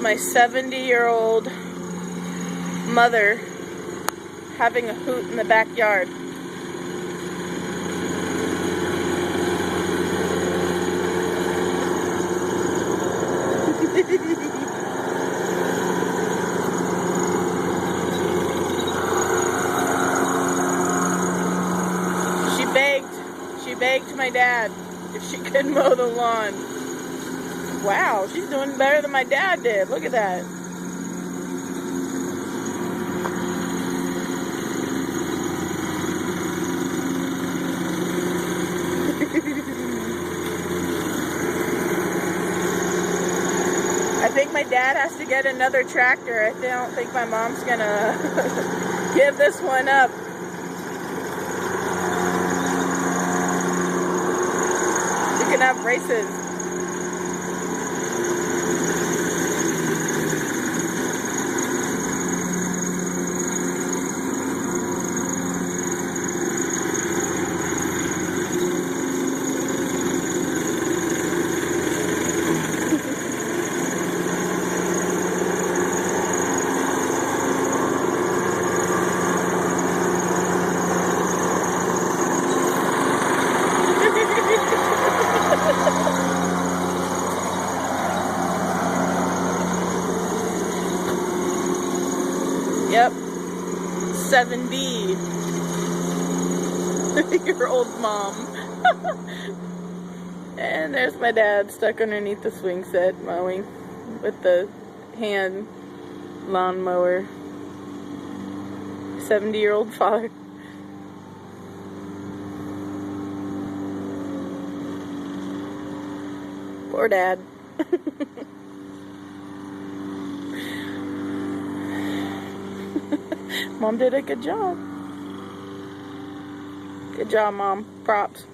my 70-year-old mother having a hoot in the backyard. She begged my dad if she could mow the lawn. Wow, she's doing better than my dad did. Look at that. I think my dad has to get another tractor. I don't think my mom's gonna give this one up. We can have races. Yep, 70-year-old mom. And there's my dad stuck underneath the swing set mowing with the hand lawnmower. 70-year-old father. Poor dad. Mom did a good job. Good job, Mom. Props.